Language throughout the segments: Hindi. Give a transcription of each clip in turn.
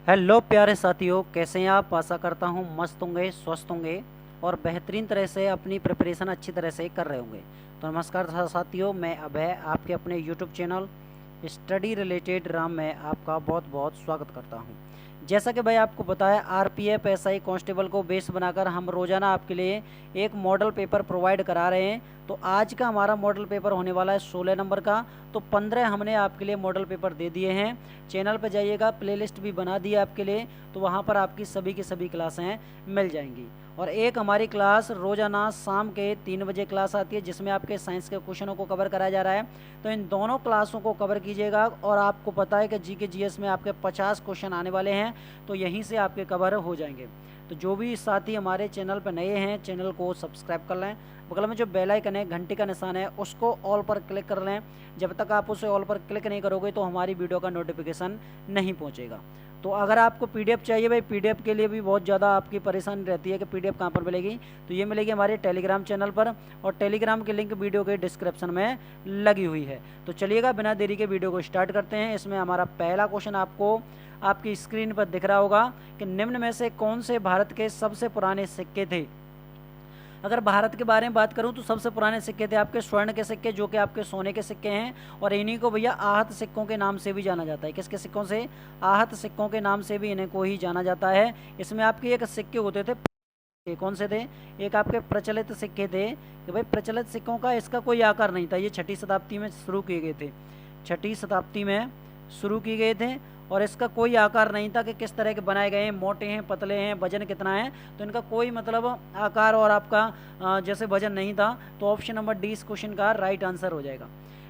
हेलो प्यारे साथियों, कैसे हैं आप। आशा करता हूँ मस्त होंगे, स्वस्थ होंगे और बेहतरीन तरह से अपनी प्रिपरेशन अच्छी तरह से कर रहे होंगे। तो नमस्कार साथियों, मैं अभय आपके अपने YouTube channel study related Ram में आपका बहुत बहुत स्वागत करता हूँ। जैसा कि भाई आपको पता है, आरपीएफ एसआई कांस्टेबल को बेस बनाकर हम रोज़ाना आपके लिए एक मॉडल पेपर प्रोवाइड करा रहे हैं। तो आज का हमारा मॉडल पेपर होने वाला है 16 नंबर का। तो 15 हमने आपके लिए मॉडल पेपर दे दिए हैं। चैनल पर जाइएगा, प्लेलिस्ट भी बना दी है आपके लिए, तो वहाँ पर आपकी सभी की सभी क्लासें मिल जाएंगी। और एक हमारी क्लास रोज़ाना शाम के 3 बजे क्लास आती है, जिसमें आपके साइंस के क्वेश्चनों को कवर कराया जा रहा है। तो इन दोनों क्लासों को कवर कीजिएगा। और आपको पता है कि जीके जीएस में आपके 50 क्वेश्चन आने वाले हैं, तो यहीं से आपके कवर हो जाएंगे। तो जो भी साथी हमारे चैनल पर नए हैं, चैनल को सब्सक्राइब कर लें। बगल में जो बेल आइकन है, घंटी का निशान है, उसको ऑल पर क्लिक कर लें। जब तक आप उसे ऑल पर क्लिक नहीं करोगे तो हमारी वीडियो का नोटिफिकेशन नहीं पहुंचेगा। तो अगर आपको पीडीएफ चाहिए भाई, पीडीएफ के लिए भी बहुत ज़्यादा आपकी परेशानी रहती है कि पीडीएफ कहाँ पर मिलेगी, तो ये मिलेगी हमारे टेलीग्राम चैनल पर। और टेलीग्राम की लिंक वीडियो के डिस्क्रिप्शन में लगी हुई है। तो चलिएगा, बिना देरी के वीडियो को स्टार्ट करते हैं। इसमें हमारा पहला क्वेश्चन आपको आपकी स्क्रीन पर दिख रहा होगा कि निम्न में से कौन से भारत के सबसे पुराने सिक्के थे। अगर भारत के बारे में बात करूं तो सबसे पुराने सिक्के थे आपके स्वर्ण के सिक्के, जो कि आपके सोने के सिक्के हैं। और इन्हीं को भैया आहत सिक्कों के नाम से भी जाना जाता है। किसके सिक्कों से? आहत सिक्कों के नाम से भी इन्हें को ही जाना जाता है। इसमें आपके एक सिक्के होते थे, कौन से थे? एक आपके प्रचलित सिक्के थे कि भाई प्रचलित सिक्कों का इसका कोई आकार नहीं था। ये 6ठी शताब्दी में शुरू किए गए थे, 6ठी शताब्दी में शुरू किए गए थे। और इसका कोई आकार नहीं था कि किस तरह के बनाए गए हैं, मोटे हैं, पतले हैं, वजन कितना है, तो इनका कोई मतलब आकार और आपका जैसे वजन नहीं था। तो ऑप्शन नंबर डी इस क्वेश्चन का राइट आंसर हो जाएगा।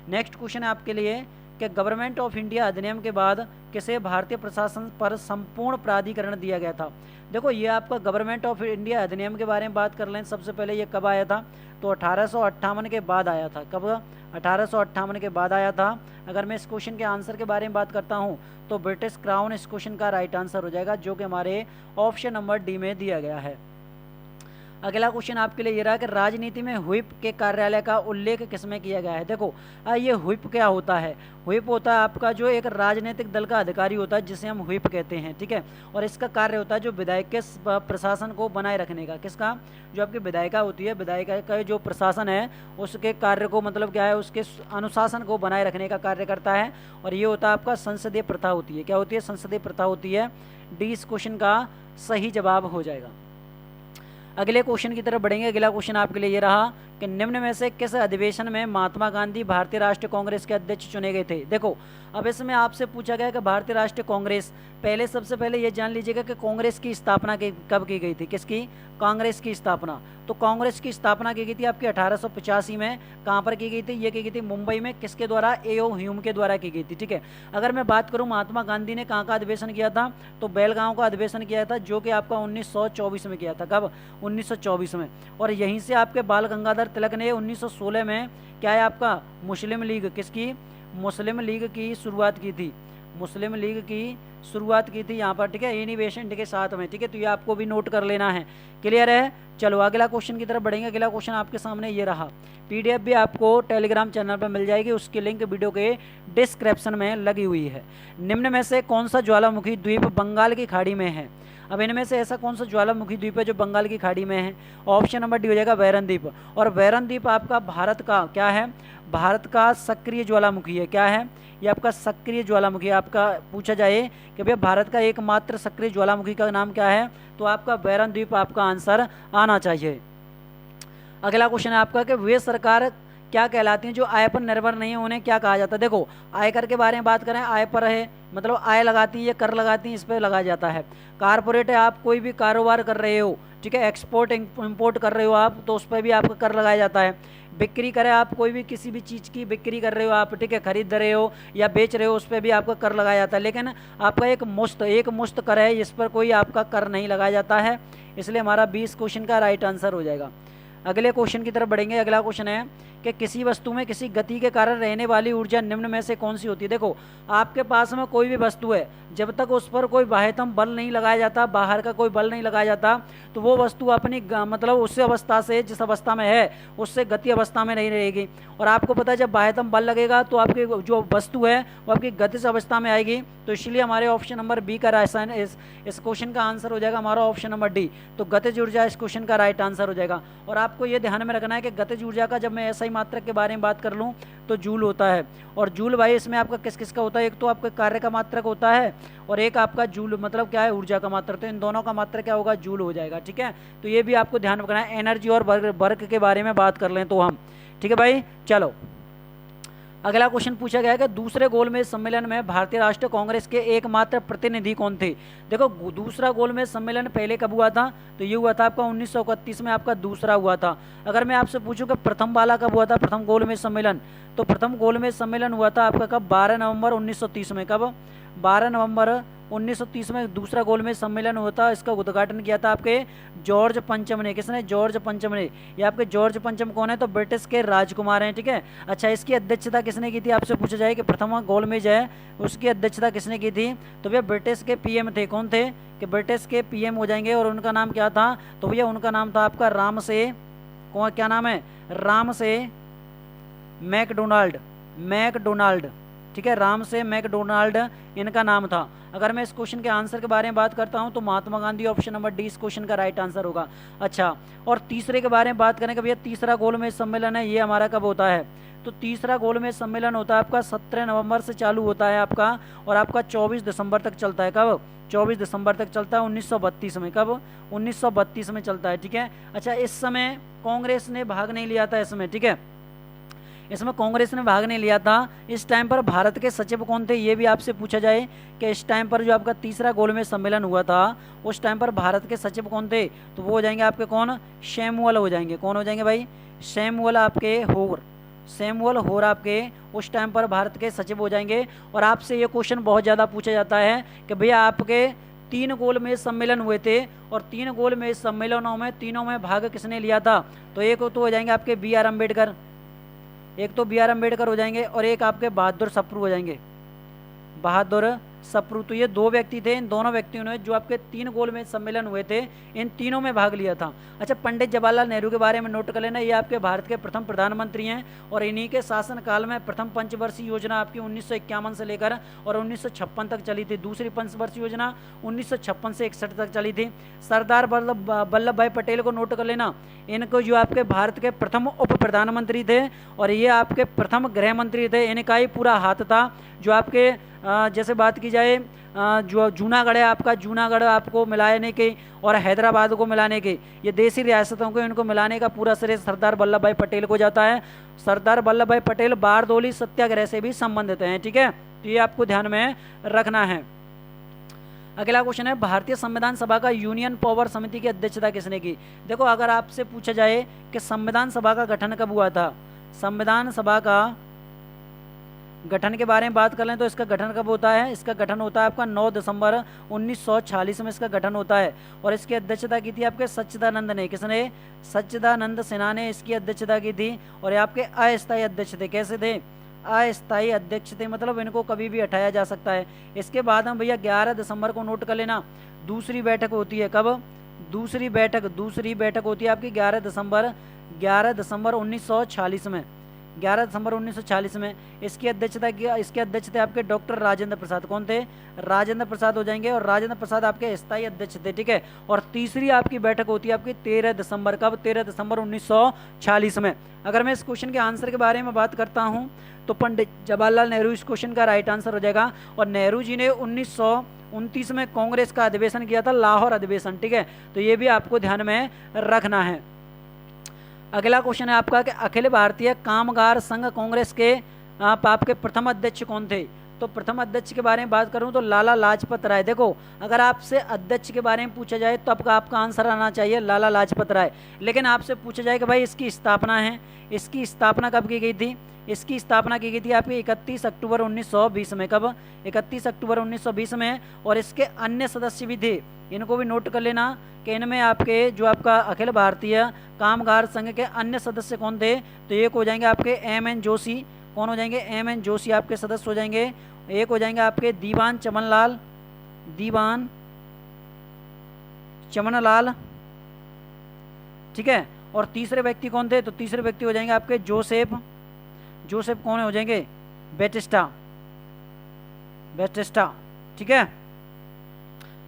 नेक्स्ट क्वेश्चन है आपके लिए कि गवर्नमेंट ऑफ इंडिया अधिनियम के बाद किसे भारतीय प्रशासन पर संपूर्ण प्राधिकरण दिया गया था। देखो, ये आपका गवर्नमेंट ऑफ इंडिया अधिनियम के बारे में बात कर लें। सबसे पहले ये कब आया था? तो 1858 के बाद आया था। कब? 1858 के बाद आया था। अगर मैं इस क्वेश्चन के आंसर के बारे में बात करता हूँ तो ब्रिटिश क्राउन इस क्वेश्चन का राइट आंसर हो जाएगा, जो कि हमारे ऑप्शन नंबर डी में दिया गया है। अगला क्वेश्चन आपके लिए ये रहा कि राजनीति में व्हिप के कार्यालय का उल्लेख किसमें किया गया है। देखो, ये व्हिप क्या होता है? व्हिप होता है आपका जो एक राजनीतिक दल का अधिकारी होता है, जिसे हम व्हिप कहते हैं, ठीक है। और इसका कार्य होता है जो विधायक के प्रशासन को बनाए रखने का। किसका? जो आपकी विधायिका होती है, विधायिका का जो प्रशासन है उसके कार्य को मतलब क्या है, उसके अनुशासन को बनाए रखने का कार्य करता है। और ये होता है आपका संसदीय प्रथा होती है। क्या होती है? संसदीय प्रथा होती है। डी इस क्वेश्चन का सही जवाब हो जाएगा। अगले क्वेश्चन की तरफ बढ़ेंगे। अगला क्वेश्चन आपके लिए ये रहा कि निम्न में से किस अधिवेशन में महात्मा गांधी भारतीय राष्ट्रीय कांग्रेस के अध्यक्ष चुने गए थे। देखो, अब इसमें आपसे पूछा गया कि भारतीय राष्ट्रीय कांग्रेस, पहले सबसे पहले ये जान लीजिएगा कि कांग्रेस की स्थापना कब की गई थी। किसकी? कांग्रेस की स्थापना। तो कांग्रेस की स्थापना की गई थी आपकी 1885 में। कहाँ पर की गई थी? ये की गई थी मुंबई में। किसके द्वारा? ए.ओ. ह्यूम के द्वारा की गई थी, ठीक है। अगर मैं बात करूँ महात्मा गांधी ने कहाँ का अधिवेशन किया था, तो बेलगांव का अधिवेशन किया था, जो कि आपका 1924 में किया था। कब? 1924 में। और यहीं से आपके बाल गंगाधर तिलक ने 1916 में क्या है आपका मुस्लिम लीग, किसकी? मुस्लिम लीग की शुरुआत की थी। मुस्लिम लीग की शुरुआत की थी यहाँ पर, ठीक है, इनिवेशन के साथ में, ठीक है। तो ये आपको भी नोट कर लेना है। क्लियर है? चलो अगला क्वेश्चन की तरफ बढ़ेंगे। अगला क्वेश्चन आपके सामने ये रहा। पीडीएफ भी आपको टेलीग्राम चैनल पर मिल जाएगी, उसकी लिंक वीडियो के डिस्क्रिप्शन में लगी हुई है। निम्न में से कौन सा ज्वालामुखी द्वीप बंगाल की खाड़ी में है। अब इनमें से ऐसा कौन सा ज्वालामुखी द्वीप है जो बंगाल की खाड़ी में है? ऑप्शन नंबर डी हो जाएगा वैरन द्वीप। और वैरन द्वीप आपका भारत का क्या है? भारत का सक्रिय ज्वालामुखी है। क्या है? ये आपका सक्रिय ज्वालामुखी। आपका पूछा जाए कि भैया भारत का एकमात्र सक्रिय ज्वालामुखी का नाम क्या है, तो आपका वैरन द्वीप आपका आंसर आना चाहिए। अगला क्वेश्चन है आपका कि वे सरकार क्या कहलाती हैं जो आय पर निर्भर नहीं है, उन्हें क्या कहा जाता है। देखो, आयकर के बारे में बात करें, आय पर है मतलब आय लगाती हैं, ये कर लगाती हैं, इस पर लगाया जाता है। कारपोरेट है, आप कोई भी कारोबार कर रहे हो, ठीक है, एक्सपोर्ट इंपोर्ट कर रहे हो आप, तो उस पर भी आपका कर लगाया जाता है। बिक्री करें, आप कोई भी किसी भी चीज़ की बिक्री कर रहे हो आप, ठीक है, खरीद रहे हो या बेच रहे हो, उस पर भी आपका कर लगाया जाता है। लेकिन आपका एक मुश्त कर है, इस पर कोई आपका कर नहीं लगाया जाता है। इसलिए हमारा 20 क्वेश्चन का राइट आंसर हो जाएगा। अगले क्वेश्चन की तरफ बढ़ेंगे। अगला क्वेश्चन है कि किसी वस्तु में किसी गति के कारण रहने वाली ऊर्जा निम्न में से कौन सी होती है। देखो आपके पास में कोई भी वस्तु है, जब तक उस पर कोई बाह्यतम बल नहीं लगाया जाता, बाहर का कोई बल नहीं लगाया जाता, तो वो वस्तु अपनी मतलब उस अवस्था से, जिस अवस्था में है उससे गति अवस्था में नहीं रहेगी। और आपको पता है जब बाह्यतम बल लगेगा तो आपकी जो वस्तु है वो आपकी गतिज अवस्था में आएगी। तो इसलिए हमारे ऑप्शन नंबर बी का राइट इस क्वेश्चन का आंसर हो जाएगा हमारा ऑप्शन नंबर डी। तो गतिज ऊर्जा इस क्वेश्चन का राइट आंसर हो जाएगा। और आपको ये ध्यान में रखना है कि गतिज ऊर्जा का जब मैं SI मात्रक के बारे में बात कर लूँ तो जूल होता है। और जूल भाई इसमें आपका किस किस का होता है, एक तो आपका कार्य का मात्रक होता है और एक आपका जूल मतलब क्या है, ऊर्जा का मात्रक। तो इन दोनों का मात्रक क्या होगा, जूल हो जाएगा। ठीक है, तो ये भी आपको ध्यान रखना है। एनर्जी और वर्क के बारे में बात कर लें तो हम, ठीक है भाई। चलो अगला क्वेश्चन पूछा गया है कि दूसरे गोलमेज सम्मेलन में भारतीय राष्ट्रीय कांग्रेस के एकमात्र प्रतिनिधि कौन थे। देखो दूसरा गोलमेज सम्मेलन पहले कब हुआ था, तो ये हुआ था आपका 1931 में आपका दूसरा हुआ था। अगर मैं आपसे पूछूं कि प्रथम वाला कब हुआ था, प्रथम गोलमेज सम्मेलन, तो प्रथम गोलमेज सम्मेलन हुआ था आपका कब, 12 नवंबर 1930 में। कब, 12 नवंबर 1930 में दूसरा गोलमेज सम्मेलन हुआ था। इसका उद्घाटन किया था आपके जॉर्ज पंचम ने। किसने, जॉर्ज पंचम ने। ये आपके जॉर्ज पंचम कौन है, तो ब्रिटिश के राजकुमार हैं। ठीक है, अच्छा इसकी अध्यक्षता किसने की थी, आपसे पूछा जाए कि प्रथम गोलमेज है उसकी अध्यक्षता किसने की थी, तो भैया ब्रिटिश के PM थे। कौन थे, कि ब्रिटिश के PM हो जाएंगे। और उनका नाम क्या था, तो भैया उनका नाम था आपका राम से, कौन, क्या नाम है, राम से मैकडोनाल्ड, मैकडोनाल्ड। ठीक है, राम से मैकडोनाल्ड इनका नाम था। अगर मैं इस क्वेश्चन के आंसर के बारे में बात करता हूं तो Mahatma Gandhi option number D इस क्वेश्चन का राइट आंसर होगा। अच्छा, और तीसरे के बारे में बात करें कि भैया तीसरा गोलमेज सम्मेलन है ये हमारा कब होता है, तो तीसरा गोलमेज सम्मेलन होता है आपका 17 नवंबर से चालू होता है आपका, और आपका 24 दिसंबर तक चलता है। कब, 24 दिसंबर तक चलता है 1932 में। कब, 1932 में चलता है। ठीक है, अच्छा इस समय कांग्रेस ने भाग नहीं लिया था इसमें। ठीक है, इसमें कांग्रेस ने भाग नहीं लिया था। इस टाइम पर भारत के सचिव कौन थे, ये भी आपसे पूछा जाए कि इस टाइम पर जो आपका तीसरा गोलमेज सम्मेलन हुआ था उस टाइम पर भारत के सचिव कौन थे, तो वो हो जाएंगे आपके कौन, सैमुअल हो जाएंगे। कौन हो जाएंगे भाई, सैमुअल आपके होर, सैमुअल होर आपके उस टाइम पर भारत के सचिव हो जाएंगे। और आपसे ये क्वेश्चन बहुत ज़्यादा पूछा जाता है कि भैया आपके 3 गोलमेज सम्मेलन हुए थे और 3 गोलमेज सम्मेलनों में तीनों में भाग किसने लिया था, तो एक तो हो जाएंगे आपके BR अम्बेडकर, एक तो BR अम्बेडकर हो जाएंगे और एक आपके बहादुर सप्रू हो जाएंगे, बहादुर सप्रू। तो ये 2 व्यक्ति थे, इन दोनों व्यक्तियों ने जो आपके 3 गोलमेज सम्मेलन हुए थे इन तीनों में भाग लिया था। अच्छा पंडित जवाहरलाल नेहरू के बारे में नोट कर लेना, ये आपके भारत के प्रथम प्रधानमंत्री हैं और इन्हीं के शासनकाल में प्रथम पंचवर्षीय योजना आपकी 1951 से लेकर और 1956 तक चली थी। दूसरी पंचवर्षीय योजना 1956 से 61 तक चली थी। सरदार वल्लभ भाई पटेल को नोट कर लेना, इनको जो आपके भारत के प्रथम उप प्रधानमंत्री थे और ये आपके प्रथम गृह मंत्री थे। इनका ही पूरा हाथ था जो आपके जैसे बात की जाए जो जूनागढ़ है आपका, जूनागढ़ आपको मिलाने के और हैदराबाद को मिलाने के, ये देसी रियासतों को इनको मिलाने का पूरा श्रेय सरदार वल्लभ भाई पटेल को जाता है। सरदार वल्लभ भाई पटेल बारदोली सत्याग्रह से भी संबंधित हैं। ठीक है, तो ये आपको ध्यान में रखना है। अगला क्वेश्चन है भारतीय संविधान सभा का यूनियन पावर समिति की अध्यक्षता किसने की। देखो अगर आपसे पूछा जाए कि संविधान सभा का गठन कब हुआ था, संविधान सभा का गठन के बारे में बात कर लें तो इसका गठन कब होता है, इसका गठन होता है आपका 9 दिसंबर 1946 में इसका गठन होता है। और इसकी अध्यक्षता की थी आपके सच्चिदानंद ने। किसने, सच्चिदानंद सिन्हा ने इसकी अध्यक्षता की थी। और ये आपके अस्थायी अध्यक्ष थे। कैसे थे, अस्थायी अध्यक्ष थे, मतलब इनको कभी भी हटाया जा सकता है। इसके बाद हम भैया 11 दिसंबर को नोट कर लेना, दूसरी बैठक होती है। कब, दूसरी बैठक होती है आपकी 11 दिसंबर 1946 में, 11 दिसंबर 1940 में। इसकी अध्यक्षता की, इसके अध्यक्ष थे आपके डॉक्टर राजेंद्र प्रसाद। कौन थे, राजेंद्र प्रसाद हो जाएंगे और राजेंद्र प्रसाद आपके स्थायी अध्यक्ष थे। ठीक है, और तीसरी आपकी बैठक होती है आपकी 13 दिसंबर। कब, 13 दिसंबर 1940 में। अगर मैं इस क्वेश्चन के आंसर के बारे में बात करता हूं तो पंडित जवाहरलाल नेहरू इस क्वेश्चन का राइट आंसर हो जाएगा। और नेहरू जी ने 1929 में कांग्रेस का अधिवेशन किया था, लाहौर अधिवेशन। ठीक है, तो ये भी आपको ध्यान में रखना है। अगला क्वेश्चन है आपका कि अखिल भारतीय कामगार संघ कांग्रेस के आपके प्रथम अध्यक्ष कौन थे, तो प्रथम अध्यक्ष के बारे में बात करूं तो लाला लाजपत राय। देखो अगर आपसे अध्यक्ष के बारे में पूछा जाए तो आपका आंसर आना चाहिए लाला लाजपत राय। लेकिन आपसे पूछा जाए कि भाई इसकी स्थापना है, इसकी स्थापना कब की गई थी? इसकी स्थापना की गई थी आपकी 31 अक्टूबर 1920 में। कब? 31 अक्टूबर 1920 में। और इसके अन्य सदस्य भी थे, इनको भी नोट कर लेना कि इनमें आपके जो आपका अखिल भारतीय कामगार संघ के अन्य सदस्य कौन थे? तो एक हो जाएंगे आपके एम.एन. जोशी। कौन हो जाएंगे? एम.एन. जोशी आपके सदस्य हो जाएंगे। एक हो जाएंगे आपके दीवान चमनलाल, दीवान चमनलाल, ठीक है। और तीसरे व्यक्ति कौन थे? तो तीसरे व्यक्ति हो जाएंगे आपके जोसेफ, जोसेफ कौन हो जाएंगे? बैटिस्टा, बैटिस्टा, ठीक है।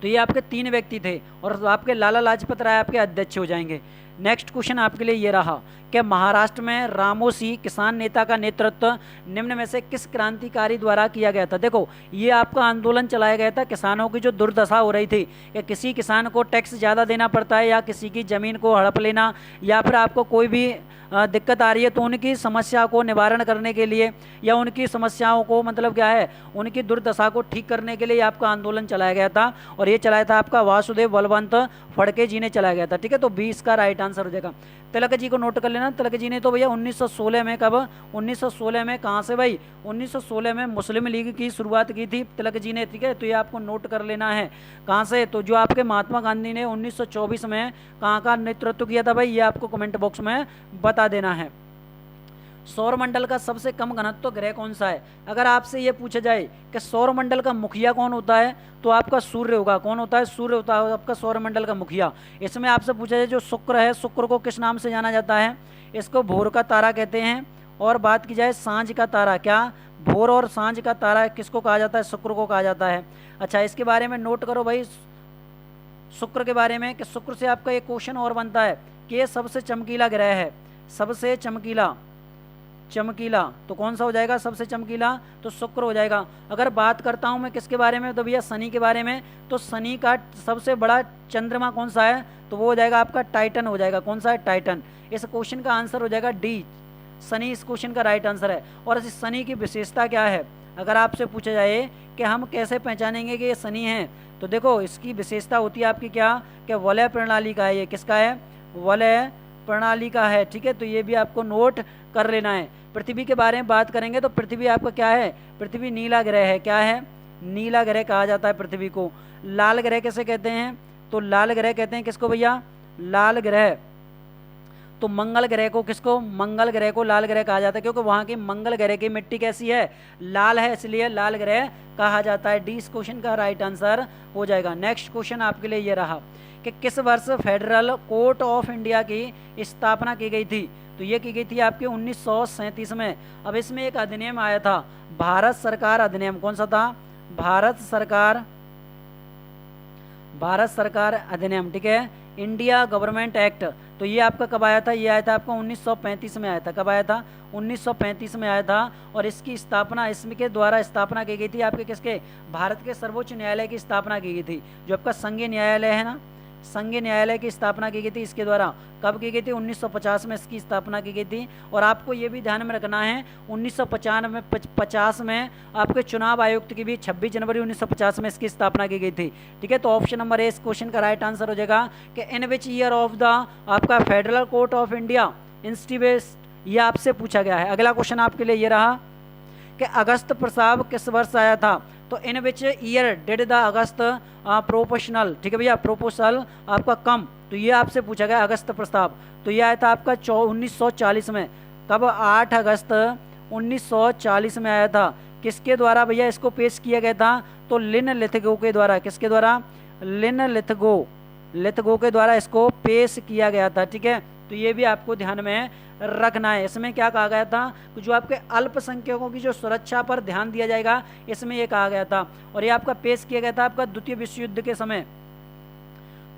तो ये आपके 3 व्यक्ति थे और आपके लाला लाजपत राय आपके अध्यक्ष हो जाएंगे। नेक्स्ट क्वेश्चन आपके लिए ये रहा कि महाराष्ट्र में रामोसी किसान नेता का नेतृत्व निम्न में से किस क्रांतिकारी द्वारा किया गया था? देखो ये आपका आंदोलन चलाया गया था, किसानों की जो दुर्दशा हो रही थी कि किसी किसान को टैक्स ज़्यादा देना पड़ता है या किसी की ज़मीन को हड़प लेना या फिर आपको कोई भी दिक्कत आ रही है, तो उनकी समस्या को निवारण करने के लिए या उनकी समस्याओं को मतलब क्या है, उनकी दुर्दशा को ठीक करने के लिए आपका आंदोलन चलाया गया था। और ये चलाया था आपका वासुदेव बलवंत फड़के जी ने चलाया गया था, ठीक है। तो 20 का राइट आंसर हो जाएगा। तिलक जी को नोट कर लेना। तिलक जी ने तो भैया 1916 में, कब? 1916 में। कहाँ से भाई? 1916 में मुस्लिम लीग की शुरुआत की थी तिलक जी ने, ठीक है। तो ये आपको नोट कर लेना है। कहाँ से? तो जो आपके महात्मा गांधी ने 1924 में कहाँ का नेतृत्व किया था भाई, ये आपको कमेंट बॉक्स में बता देना है। सौरमंडल का सबसे कम घनत्व ग्रह कौन सा है? अगर आपसे ये पूछा जाए कि सौरमंडल का मुखिया कौन होता है, तो आपका सूर्य होगा। कौन होता है? सूर्य होता है आपका सौरमंडल का मुखिया। इसमें आपसे पूछा जाए जो शुक्र है, शुक्र को किस नाम से जाना जाता है? इसको भोर का तारा कहते हैं। और बात की जाए सांझ का तारा, क्या भोर और सांझ का तारा किसको कहा जाता है? शुक्र को कहा जाता है। अच्छा, इसके बारे में नोट करो भाई, शुक्र के बारे में, कि शुक्र से आपका एक क्वेश्चन और बनता है कि ये सबसे चमकीला ग्रह है। सबसे चमकीला, चमकीला तो कौन सा हो जाएगा? सबसे चमकीला तो शुक्र हो जाएगा। अगर बात करता हूं मैं किसके बारे में, तो भैया शनि के बारे में। तो शनि का सबसे बड़ा चंद्रमा कौन सा है? तो वो हो जाएगा आपका टाइटन हो जाएगा। कौन सा है? टाइटन। इस क्वेश्चन का आंसर हो जाएगा डी, शनि इस क्वेश्चन का राइट आंसर है। और इस शनि की विशेषता क्या है? अगर आपसे पूछा जाए कि हम कैसे पहचानेंगे कि ये शनि है, तो देखो इसकी विशेषता होती है आपकी क्या, कि वलय प्रणाली का है। ये किसका है? वलय प्रणाली का है, ठीक है। तो ये भी आपको नोट कर लेना है। पृथ्वी के बारे में बात करेंगे तो पृथ्वी आपका क्या है? पृथ्वी नीला ग्रह है। क्या है? नीला ग्रह कहा जाता है पृथ्वी को। लाल ग्रह कैसे कहते हैं? तो लाल ग्रह कहते हैं किसको भैया? लाल ग्रह। तो मंगल ग्रह को किसको? मंगल ग्रह को लाल ग्रह कहा जाता है, क्योंकि वहाँ की मंगल ग्रह की मिट्टी कैसी है? लाल है, इसलिए लाल ग्रह कहा जाता है। डी इस क्वेश्चन का राइट आंसर हो जाएगा। नेक्स्ट क्वेश्चन आपके लिए ये रहा कि किस वर्ष फेडरल कोर्ट ऑफ इंडिया की स्थापना की गई थी? तो ये की गई थी आपके 1937 में। अब इसमें एक अधिनियम आया था, भारत सरकार अधिनियम। कौन सा था? भारत सरकार अधिनियम, ठीक है। India government act. तो ये आपका कब आया था? ये आया था आपका 1935 में आया था। कब आया था? 1935 में आया था। और इसकी स्थापना, इसके द्वारा स्थापना की गई थी आपके किसके? भारत के सर्वोच्च न्यायालय की स्थापना की गई थी। जो आपका संघीय न्यायालय है ना, संघीय न्यायालय की स्थापना की गई थी इसके द्वारा। कब की गई थी? 1950 में इसकी स्थापना की गई थी। और आपको ये भी ध्यान में रखना है 1950 में आपके चुनाव आयुक्त की भी 26 जनवरी 1950 में इसकी स्थापना की गई थी, ठीक है। तो ऑप्शन नंबर ए इस क्वेश्चन का राइट आंसर हो जाएगा कि इन विच ईयर ऑफ द आपका federal court of India institute, ये आपसे पूछा गया है। अगला क्वेश्चन आपके लिए ये रहा कि अगस्त प्रस्ताव किस वर्ष आया था? तो in which year did the August proportional, ठीक है भैया, प्रोपोजल आपका कम। तो ये आपसे पूछा गया अगस्त प्रस्ताव। तो ये आया था आपका 1940 में। कब? 8 अगस्त 1940 में आया था। किसके द्वारा भैया इसको पेश किया गया था? तो लिन लिथगो के द्वारा। किसके द्वारा? लिन लिथगो के द्वारा इसको पेश किया गया था, ठीक है। तो ये भी आपको ध्यान में रखना है। इसमें क्या कहा गया था? जो आपके अल्पसंख्यकों की जो सुरक्षा पर ध्यान दिया जाएगा, इसमें ये कहा गया था। और ये आपका पेश किया गया था आपका द्वितीय विश्व युद्ध के समय।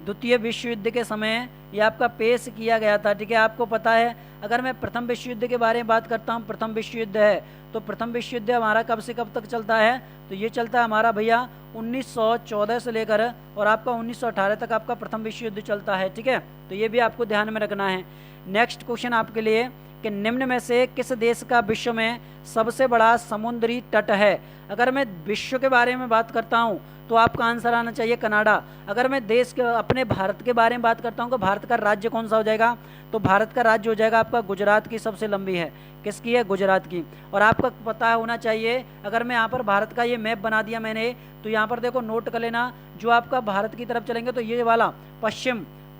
द्वितीय विश्व युद्ध के समय ये आपका पेश किया गया था, ठीक है। आपको पता है, अगर मैं प्रथम विश्व युद्ध के बारे में बात करता हूँ, प्रथम विश्व युद्ध है तो प्रथम विश्व युद्ध हमारा कब से कब तक चलता है? तो ये चलता है हमारा भैया 1914 से लेकर और आपका 1918 तक आपका प्रथम विश्व युद्ध चलता है। ठीक है, तो ये भी आपको ध्यान में रखना है। नेक्स्ट क्वेश्चन आपके लिए कि निम्न में से किस देश का विश्व में सबसे बड़ा समुद्री तट है। अगर मैं विश्व के बारे में बात करता हूँ तो आपका आंसर आना चाहिए कनाडा। अगर मैं देश के अपने भारत के बारे में बात करता हूँ तो भारत का राज्य कौन सा हो जाएगा, तो भारत का राज्य हो जाएगा आपका गुजरात की सबसे लंबी है। किसकी है, गुजरात की। और आपका पता होना चाहिए, अगर मैं यहाँ पर भारत का ये मैप बना दिया मैंने, तो यहाँ पर देखो नोट कर लेना, जो आपका भारत की तरफ चलेंगे तो ये वाला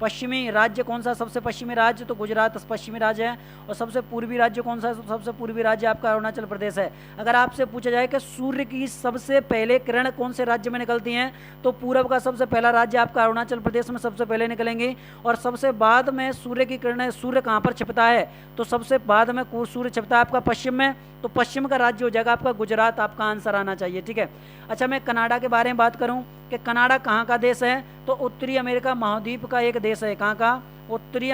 पश्चिमी राज्य कौन सा, सबसे पश्चिमी राज्य तो गुजरात पश्चिमी राज्य है। और सबसे पूर्वी राज्य कौन सा है, सबसे पूर्वी राज्य आपका अरुणाचल प्रदेश है। अगर आपसे पूछा जाए कि सूर्य की सबसे पहले किरण कौन से राज्य में निकलती हैं, तो पूर्व का सबसे पहला राज्य आपका अरुणाचल प्रदेश में सबसे पहले निकलेंगी। और सबसे बाद में सूर्य की किरणें, सूर्य कहाँ पर छिपता है, तो सबसे बाद में सूर्य छिपता है आपका पश्चिम में, तो पश्चिम का राज्य हो जाएगा आपका गुजरात। आपका आंसर आना चाहिए। ठीक है, अच्छा मैं कनाडा के बारे में बात करूं कि कनाडा कहाँ का देश है, तो उत्तरी अमेरिका महाद्वीप का एक देश है। कहाँ का, उत्तरी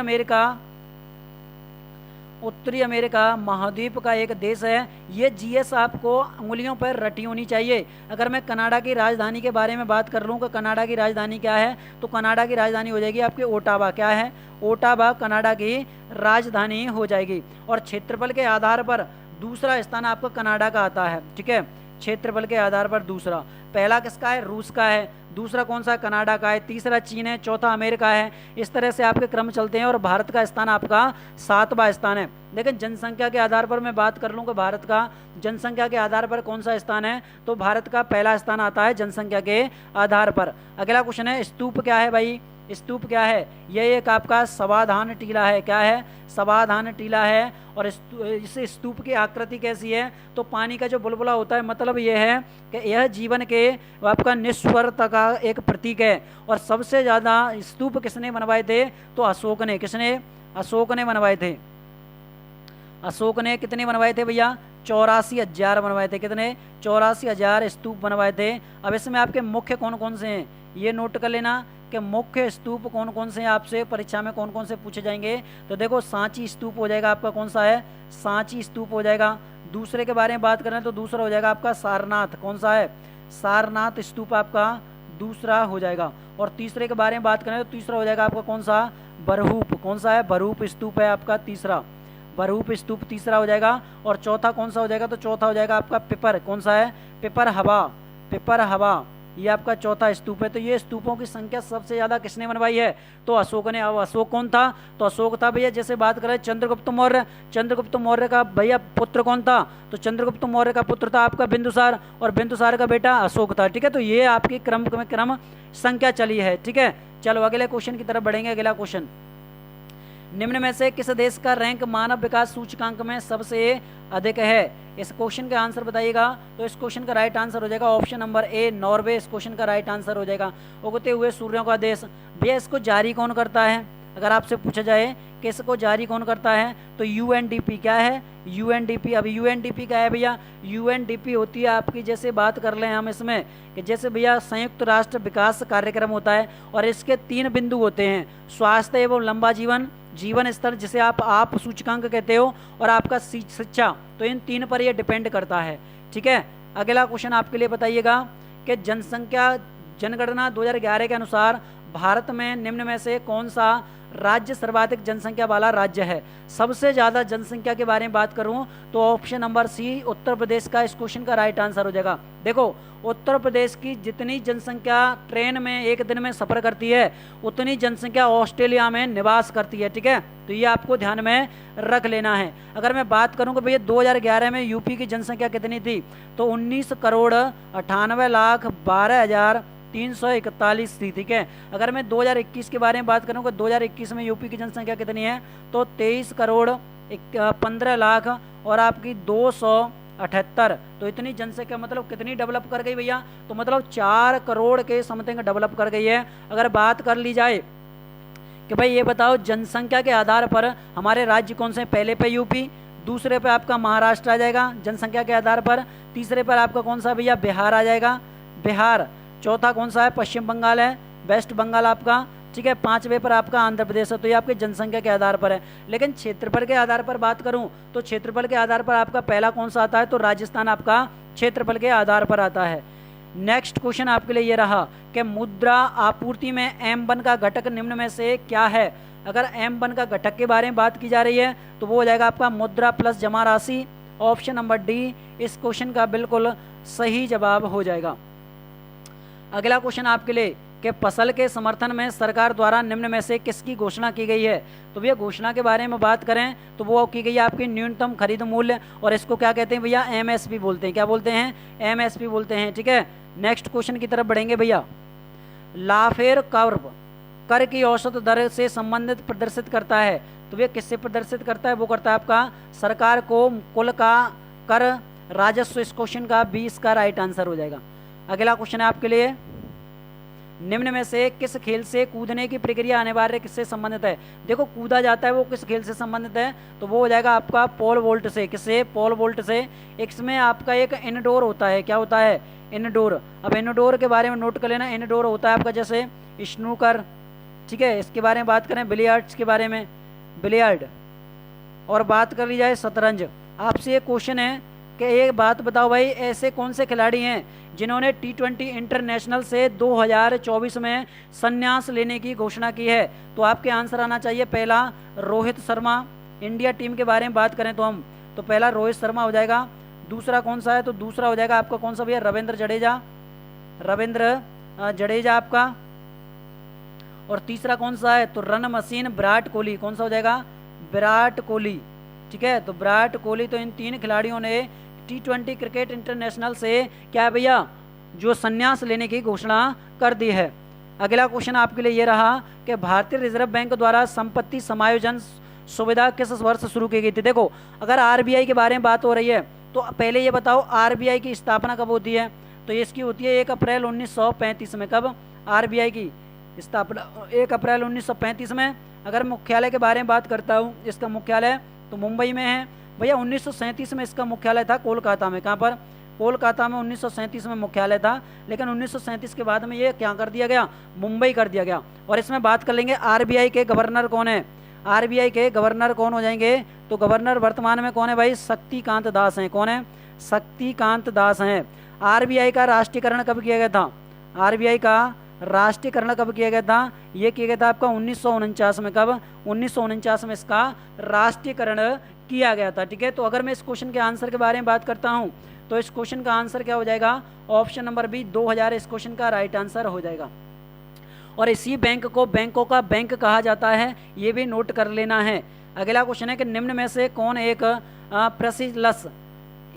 अमेरिका महाद्वीप का एक देश है। ये जीएस आपको उंगलियों पर रटी होनी चाहिए। अगर मैं कनाडा की राजधानी के बारे में बात कर लूँ कि कनाडा की राजधानी क्या है, तो कनाडा की राजधानी हो जाएगी आपकी ओटावा। क्या है, ओटावा कनाडा की राजधानी हो जाएगी। और क्षेत्रफल के आधार पर दूसरा स्थान आपका कनाडा का आता है। ठीक है, क्षेत्रफल के आधार पर दूसरा, पहला किसका है, रूस का है, दूसरा कौन सा, कनाडा का है, तीसरा चीन है, चौथा अमेरिका है। इस तरह से आपके क्रम चलते हैं और भारत का स्थान आपका 7वां स्थान है। लेकिन जनसंख्या के आधार पर मैं बात कर लूँ कि भारत का जनसंख्या के आधार पर कौन सा स्थान है, तो भारत का पहला स्थान आता है जनसंख्या के आधार पर। अगला क्वेश्चन है, स्तूप क्या है भाई, स्तूप क्या है, यह एक आपका समाधान टीला है। क्या है, समाधान टीला है। और इस स्तूप की आकृति कैसी है, तो पानी का जो बुलबुला होता है, मतलब यह है कि यह जीवन के आपका निस्वार्थता का एक प्रतीक है। और सबसे ज़्यादा स्तूप किसने बनवाए थे, तो अशोक ने। किसने, अशोक ने बनवाए थे। अशोक ने कितने बनवाए थे भैया, 84,000 बनवाए थे। कितने, 84,000 स्तूप बनवाए थे। अब इसमें आपके मुख्य कौन कौन से हैं, ये नोट कर लेना कि मुख्य स्तूप कौन कौन से हैं, आपसे परीक्षा में कौन कौन से पूछे जाएंगे। तो देखो सांची स्तूप हो जाएगा आपका, कौन सा है, सांची स्तूप हो जाएगा। दूसरे के बारे में बात करें तो दूसरा हो जाएगा आपका सारनाथ। कौन सा है, सारनाथ स्तूप आपका दूसरा हो जाएगा। और तीसरे के बारे में बात करें तो तीसरा हो जाएगा आपका कौन सा, बरहूप। कौन सा है, बरहूप स्तूप है आपका तीसरा, बरहूप स्तूप तीसरा हो जाएगा। और चौथा कौन सा हो जाएगा, तो चौथा हो जाएगा आपका पिपर। कौन सा है, पिपर हवा, पिपर हवा, ये आपका चौथा स्तूप है। तो ये स्तूपों की संख्या सबसे ज़्यादा किसने बनवाई है, तो अशोक ने। अब अशोक कौन था, तो अशोक था भैया, जैसे बात करें चंद्रगुप्त मौर्य, चंद्रगुप्त मौर्य का भैया पुत्र कौन था, तो चंद्रगुप्त मौर्य का पुत्र था आपका बिंदुसार, और बिंदुसार का बेटा अशोक था। ठीक है, तो ये आपकी क्रम संख्या चली है। ठीक है, चलो अगले क्वेश्चन की तरफ बढ़ेंगे। अगला क्वेश्चन, निम्न में से किस देश का रैंक मानव विकास सूचकांक में सबसे अधिक है। इस क्वेश्चन का आंसर बताइएगा। तो इस क्वेश्चन का राइट आंसर हो जाएगा ऑप्शन नंबर ए, नॉर्वे। इस क्वेश्चन का राइट आंसर हो जाएगा। उगते हुए सूर्यों का देश, भैया इसको जारी कौन करता है, अगर आपसे पूछा जाए कि इसको जारी कौन करता है, तो यूएनडीपी। क्या है, यूएनडीपी। अब यूएनडीपी क्या है भैया, यूएनडीपी होती है आपकी, जैसे बात कर लें हम इसमें कि जैसे भैया संयुक्त राष्ट्र विकास कार्यक्रम होता है, और इसके 3 बिंदु होते हैं, स्वास्थ्य एवं लंबा जीवन, जीवन स्तर जिसे आप सूचकांक कहते हो, और आपका शिक्षा। तो इन 3 पर यह डिपेंड करता है। ठीक है, अगला क्वेश्चन आपके लिए बताइएगा कि जनगणना 2011 के अनुसार भारत में निम्न में से कौन सा राज्य सर्वाधिक जनसंख्या वाला राज्य है। सबसे ज़्यादा जनसंख्या के बारे में बात करूं तो option number C, Uttar Pradesh का इस क्वेश्चन का राइट आंसर हो जाएगा। देखो उत्तर प्रदेश की जितनी जनसंख्या ट्रेन में एक दिन में सफ़र करती है, उतनी जनसंख्या ऑस्ट्रेलिया में निवास करती है। ठीक है, तो ये आपको ध्यान में रख लेना है। अगर मैं बात करूं कि भैया 2011 में यूपी की जनसंख्या कितनी थी, तो 19,98,12,341 थी। ठीक है, अगर मैं 2021 के बारे में बात करूं कि 2021 में यूपी की जनसंख्या कितनी है, तो 23,15,00,000 और आपकी 278। तो इतनी जनसंख्या मतलब कितनी डेवलप कर गई भैया, तो मतलब 4 करोड़ के समथिंग डेवलप कर गई है। अगर बात कर ली जाए कि भाई ये बताओ जनसंख्या के आधार पर हमारे राज्य कौन से, पहले पे यूपी, दूसरे पे आपका महाराष्ट्र आ जाएगा जनसंख्या के आधार पर, तीसरे पर आपका कौन सा भैया, बिहार आ जाएगा, बिहार, चौथा कौन सा है, पश्चिम बंगाल है, वेस्ट बंगाल आपका। ठीक है, 5वें पर आपका आंध्र प्रदेश है। तो ये आपके जनसंख्या के आधार पर है। लेकिन क्षेत्रफल के आधार पर बात करूं तो क्षेत्रफल के आधार पर आपका पहला कौन सा आता है, तो राजस्थान आपका क्षेत्रफल के आधार पर आता है। नेक्स्ट क्वेश्चन आपके लिए ये रहा कि मुद्रा आपूर्ति में M1 का घटक निम्न में से क्या है। अगर M1 का घटक के बारे में बात की जा रही है तो वो हो जाएगा आपका मुद्रा प्लस जमा राशि। ऑप्शन नंबर डी इस क्वेश्चन का बिल्कुल सही जवाब हो जाएगा। अगला क्वेश्चन आपके लिए कि फसल के समर्थन में सरकार द्वारा निम्न में से किसकी घोषणा की गई है। तो भैया घोषणा के बारे में बात करें तो वो की गई है आपकी न्यूनतम खरीद मूल्य, और इसको क्या कहते हैं भैया, MSP बोलते हैं। क्या बोलते हैं, MSP बोलते हैं। ठीक है, नेक्स्ट क्वेश्चन की तरफ बढ़ेंगे भैया। लाफेर कर्व कर की औसत दर से संबंधित प्रदर्शित करता है। तो भैया किससे प्रदर्शित करता है, वो करता है आपका सरकार को कुल का कर राजस्व। इस क्वेश्चन का 20 का राइट आंसर हो जाएगा। अगला क्वेश्चन है आपके लिए, निम्न में से किस खेल से कूदने की प्रक्रिया अनिवार्य किससे संबंधित है। देखो कूदा जाता है वो किस खेल से संबंधित है, तो वो हो जाएगा आपका पोल वोल्ट से। किससे, पोल वोल्ट से। इसमें आपका एक इनडोर होता है, क्या होता है, इनडोर। अब इनडोर के बारे में नोट कर लेना, इनडोर होता है आपका जैसे स्नूकर। ठीक है, इसके बारे में बात करें बिलियर्ड्स के बारे में, बिलियर्ड। और बात कर ली जाए शतरंज। आपसे एक क्वेश्चन है कि एक बात बताओ भाई, ऐसे कौन से खिलाड़ी हैं जिन्होंने T20 इंटरनेशनल से 2024 में संन्यास लेने की घोषणा की है। तो आपके आंसर आना चाहिए पहला रोहित शर्मा। इंडिया टीम के बारे में बात करें तो हम, तो पहला रोहित शर्मा हो जाएगा। दूसरा कौन सा है, तो दूसरा हो जाएगा आपका कौन सा भैया, रविंद्र जडेजा, रविंद्र जडेजा आपका। और तीसरा कौन सा है, तो रन मशीन विराट कोहली। कौन सा हो जाएगा, विराट कोहली। ठीक है, तो विराट कोहली। तो इन 3 खिलाड़ियों ने T20 क्रिकेट इंटरनेशनल से क्या है भैया, जो संन्यास लेने की घोषणा कर दी है। अगला क्वेश्चन आपके लिए ये रहा कि भारतीय रिजर्व बैंक द्वारा संपत्ति समायोजन सुविधा किस वर्ष शुरू की गई थी। देखो अगर RBI के बारे में बात हो रही है तो पहले ये बताओ RBI की स्थापना कब होती है। तो इसकी होती है 1 अप्रैल 1935 में। कब, RBI की स्थापना 1 अप्रैल 1935 में। अगर मुख्यालय के बारे में बात करता हूँ, इसका मुख्यालय तो मुंबई में है भैया। 1937 में इसका मुख्यालय था कोलकाता में। कहाँ पर, कोलकाता में 1937 में मुख्यालय था, लेकिन 1937 के बाद में ये क्या कर दिया गया, मुंबई कर दिया गया। और इसमें बात कर लेंगे RBI के गवर्नर कौन है। RBI के गवर्नर कौन हो जाएंगे, तो गवर्नर वर्तमान में कौन है भाई, शक्तिकांत दास हैं। कौन है, शक्तिकांत दास हैं। RBI का राष्ट्रीयकरण कब किया गया था, RBI का राष्ट्रीयकरण कब किया गया था, ये किया गया था आपका 1949 में। कब, 1949 में इसका राष्ट्रीयकरण किया गया था। ठीक है, तो अगर मैं इस क्वेश्चन के आंसर के बारे में बात करता हूं तो इस क्वेश्चन का आंसर क्या हो जाएगा, ऑप्शन नंबर बी 2000 इस क्वेश्चन का राइट आंसर हो जाएगा। और इसी बैंक को बैंकों का बैंक कहा जाता है, ये भी नोट कर लेना है। अगला क्वेश्चन है कि निम्न में से कौन एक प्रेसिलस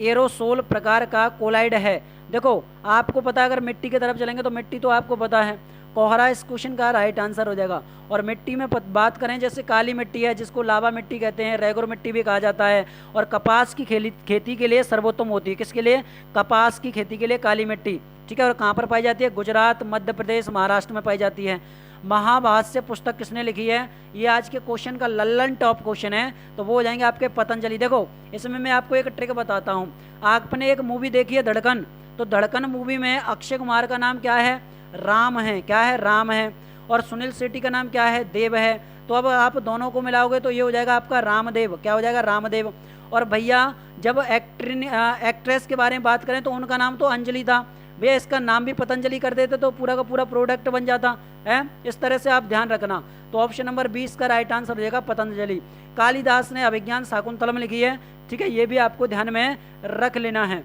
एरोसोल प्रकार का कोलाइड है। देखो आपको पता है, अगर मिट्टी की तरफ चलेंगे तो मिट्टी तो आपको पता है, कोहरा इस क्वेश्चन का राइट आंसर हो जाएगा। और मिट्टी में बात करें जैसे काली मिट्टी है जिसको लावा मिट्टी कहते हैं, रेगुर मिट्टी भी कहा जाता है। और कपास की खेती के लिए सर्वोत्तम होती है, किसके लिए, कपास की खेती के लिए काली मिट्टी। ठीक है, और कहाँ पर पाई जाती है, गुजरात, मध्य प्रदेश, महाराष्ट्र में पाई जाती है। महाभाष्य पुस्तक किसने लिखी है, ये आज के क्वेश्चन का लल्लन टॉप क्वेश्चन है, तो वो हो जाएंगे आपके पतंजलि। देखो इसमें मैं आपको एक ट्रिक बताता हूँ। आपने एक मूवी देखी है धड़कन, तो धड़कन मूवी में अक्षय कुमार का नाम क्या है, राम है। क्या है, राम है। और सुनील शेट्टी का नाम क्या है, देव है। तो अब आप दोनों को मिलाओगे तो ये हो जाएगा आपका रामदेव। क्या हो जाएगा, रामदेव। और भैया जब एक्ट्रेस के बारे में बात करें तो उनका नाम तो अंजलि था भैया, इसका नाम भी पतंजलि कर देते तो पूरा का पूरा प्रोडक्ट बन जाता है। इस तरह से आप ध्यान रखना। तो ऑप्शन नंबर 20 का राइट आंसर हो जाएगा पतंजलि। कालिदास ने अभिज्ञान शाकुंतलम लिखी है। ठीक है, ये भी आपको ध्यान में रख लेना है।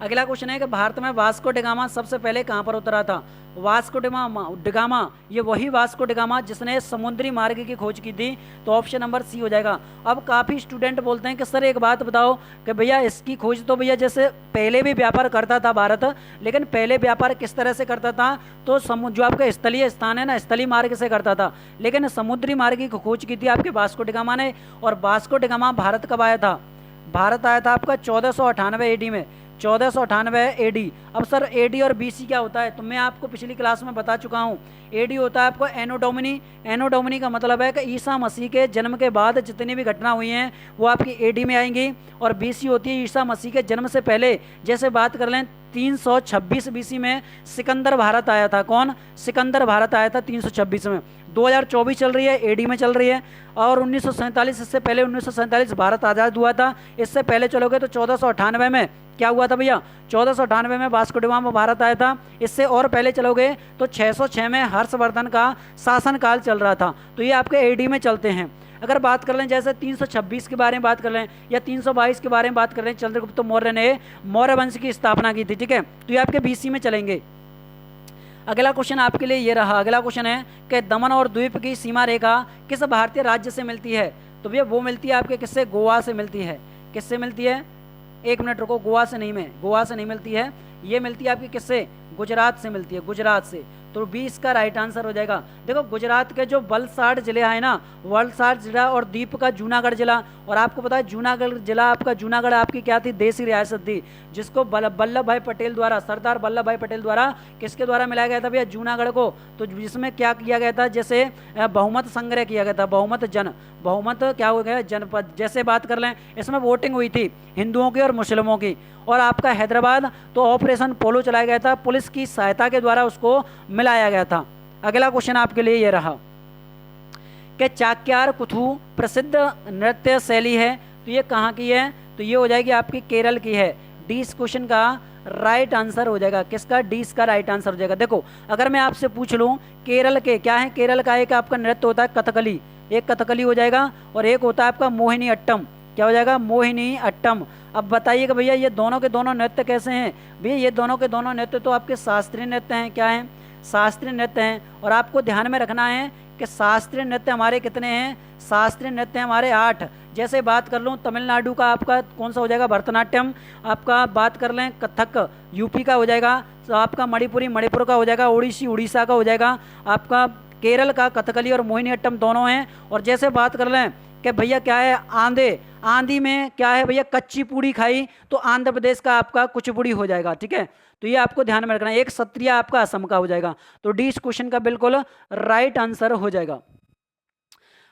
अगला क्वेश्चन है कि भारत में वास्को डिगामा सबसे पहले कहाँ पर उतरा था। वास्को डिगामा ये वही वास्को डिगामा जिसने समुद्री मार्ग की खोज की थी, तो ऑप्शन नंबर सी हो जाएगा। अब काफ़ी स्टूडेंट बोलते हैं कि सर एक बात बताओ कि भैया इसकी खोज तो भैया जैसे पहले भी व्यापार करता था भारत, लेकिन पहले व्यापार किस तरह से करता था, तो जो आपका स्थलीय स्थान है ना, स्थलीय मार्ग से करता था, लेकिन समुद्री मार्ग की खोज की थी आपके वास्को डिगामा ने। और वास्को डिगामा भारत कब आया था, भारत आया था आपका 1498 AD में, 1498 AD। अब सर AD और BC क्या होता है, तो मैं आपको पिछली क्लास में बता चुका हूँ। AD होता है आपको एनो डोमिनी। एनो डोमिनी का मतलब है कि ईसा मसीह के जन्म के बाद जितनी भी घटना हुई हैं वो आपकी AD में आएंगी। और BC होती है ईसा मसीह के जन्म से पहले। जैसे बात कर लें 326 BC में सिकंदर भारत आया था। कौन, सिकंदर भारत आया था 326 में। 2024 चल रही है, एडी में चल रही है। और 1947, इससे पहले 1947 भारत आज़ाद हुआ था। इससे पहले चलोगे तो 1498 में क्या हुआ था भैया, 1498 में वास्को डी गामा भारत आया था। इससे और पहले चलोगे तो 606 में हर्षवर्धन का शासनकाल चल रहा था। तो ये आपके एडी में चलते हैं। अगर बात कर लें जैसे 326 के बारे में बात कर लें या 322 के बारे में बात कर लें, चंद्रगुप्त मौर्य ने मौर्य वंश की स्थापना की थी, ठीक है। तो ये आपके बीसी में चलेंगे। अगला क्वेश्चन आपके लिए ये रहा। अगला क्वेश्चन है कि दमन और द्वीप की सीमा रेखा किस भारतीय राज्य से मिलती है। तो भैया वो मिलती है आपके किससे, गोवा से मिलती है। किससे मिलती है, एक मिनट रुको, गोवा से नहीं मिलती है, ये मिलती है आपकी किससे, गुजरात से मिलती है, गुजरात से। तो 20 का राइट आंसर हो जाएगा। देखो गुजरात के जो वलसाड जिले है ना, वलसाड जिला और द्वीप का जूनागढ़ जिला। और आपको पता है जूनागढ़ जिला आपका, जूनागढ़ आपकी क्या थी, देसी रियासत थी, जिसको वल्लभ भाई पटेल द्वारा, सरदार वल्लभ भाई पटेल द्वारा किसके द्वारा मिलाया गया था भैया, जूनागढ़ को। तो जिसमें क्या किया गया था, जैसे बहुमत संग्रह किया गया था, बहुमत क्या हो गया, जनपद। जैसे बात कर लें इसमें वोटिंग हुई थी हिंदुओं की और मुस्लिमों की। और आपका हैदराबाद तो ऑपरेशन पोलो चलाया गया था, पुलिस की सहायता के द्वारा उसको मिलाया गया था। अगला क्वेश्चन आपके लिए ये रहा कि चाक्यार कुथु प्रसिद्ध नृत्य शैली है, तो ये कहाँ की है, तो ये हो जाएगी आपकी केरल की है। डी इस क्वेश्चन का राइट आंसर हो जाएगा। किसका, डी इसका राइट आंसर हो जाएगा। देखो अगर मैं आपसे पूछ लूँ केरल के क्या है, केरल का एक आपका नृत्य होता है कथकली, एक कथकली हो जाएगा, और एक होता है आपका मोहिनी अट्टम। क्या हो जाएगा, मोहिनी अट्टम। अब बताइएगा भैया ये दोनों के दोनों नृत्य कैसे हैं। भैया ये दोनों के दोनों नृत्य तो आपके शास्त्रीय नृत्य हैं। क्या हैं, शास्त्रीय नृत्य हैं। और आपको ध्यान में रखना है कि शास्त्रीय नृत्य हमारे कितने हैं, शास्त्रीय नृत्य हमारे 8। जैसे बात कर लूँ तमिलनाडु का आपका कौन सा हो जाएगा, भरतनाट्यम। आपका बात कर लें कथक यूपी का हो जाएगा, तो आपका मणिपुरी मणिपुर का हो जाएगा, ओडिसी उड़ीसा का हो जाएगा, आपका केरल का कथकली और मोहिनीअट्टम दोनों हैं। और जैसे बात कर लें कि भैया क्या है, आंधी में क्या है भैया, कच्ची पूड़ी खाई, तो आंध्र प्रदेश का आपका कुचिपुड़ी हो जाएगा, ठीक है। तो ये आपको ध्यान में रखना है। एक क्षत्रिय आपका असम का हो जाएगा। तो डी इस क्वेश्चन का बिल्कुल राइट आंसर हो जाएगा।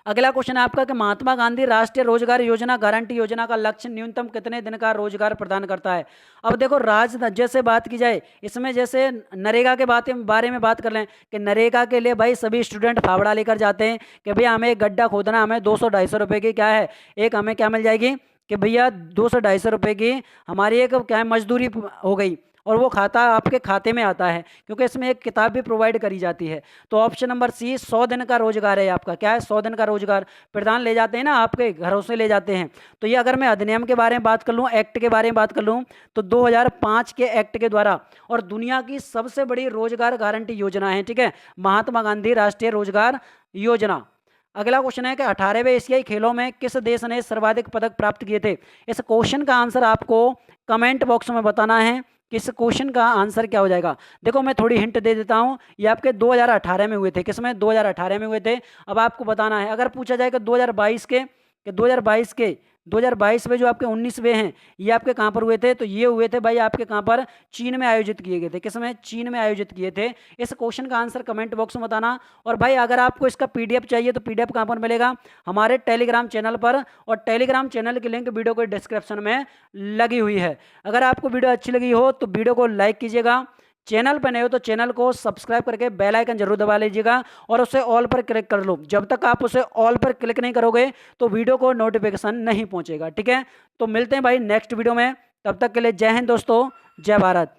अगला क्वेश्चन है आपका कि महात्मा गांधी राष्ट्रीय रोजगार योजना गारंटी योजना का लक्ष्य न्यूनतम कितने दिन का रोजगार प्रदान करता है। अब देखो जैसे बात की जाए इसमें, जैसे नरेगा के बारे में बात कर लें कि नरेगा के लिए भाई सभी स्टूडेंट फावड़ा लेकर जाते हैं कि भैया हमें एक गड्ढा खोदना, हमें 200-250 रुपये की क्या है, एक हमें क्या मिल जाएगी कि भैया 200-250 रुपये की हमारी एक क्या है मजदूरी हो गई, और वो खाता आपके खाते में आता है, क्योंकि इसमें एक किताब भी प्रोवाइड करी जाती है। तो ऑप्शन नंबर सी 100 दिन का रोजगार है आपका। क्या है, 100 दिन का रोजगार प्रदान ले जाते हैं ना, आपके घरों से ले जाते हैं। तो ये अगर मैं अधिनियम के बारे में बात कर लूँ, एक्ट के बारे में बात कर लूँ, तो 2005 के एक्ट के द्वारा, और दुनिया की सबसे बड़ी रोजगार गारंटी योजना है, ठीक है, महात्मा गांधी राष्ट्रीय रोजगार योजना। अगला क्वेश्चन है कि 18वें एशियाई खेलों में किस देश ने सर्वाधिक पदक प्राप्त किए थे। इस क्वेश्चन का आंसर आपको कमेंट बॉक्स में बताना है कि इस क्वेश्चन का आंसर क्या हो जाएगा। देखो मैं थोड़ी हिंट दे देता हूं, ये आपके 2018 में हुए थे। किसमें, 2018 में हुए थे। अब आपको बताना है, अगर पूछा जाए कि 2022 में जो आपके 19वें हैं ये आपके कहाँ पर हुए थे, तो ये हुए थे भाई आपके कहाँ पर, चीन में आयोजित किए गए थे। किसमें, चीन में आयोजित किए थे। इस क्वेश्चन का आंसर कमेंट बॉक्स में बताना। और भाई अगर आपको इसका पीडीएफ चाहिए तो पीडीएफ कहाँ पर मिलेगा, हमारे टेलीग्राम चैनल पर, और टेलीग्राम चैनल की लिंक वीडियो के डिस्क्रिप्शन में लगी हुई है। अगर आपको वीडियो अच्छी लगी हो तो वीडियो को लाइक कीजिएगा, चैनल पर नए हो तो चैनल को सब्सक्राइब करके बेल आइकन जरूर दबा लीजिएगा, और उसे ऑल पर क्लिक कर लो। जब तक आप उसे ऑल पर क्लिक नहीं करोगे तो वीडियो को नोटिफिकेशन नहीं पहुंचेगा, ठीक है। तो मिलते हैं भाई नेक्स्ट वीडियो में, तब तक के लिए जय हिंद दोस्तों, जय भारत।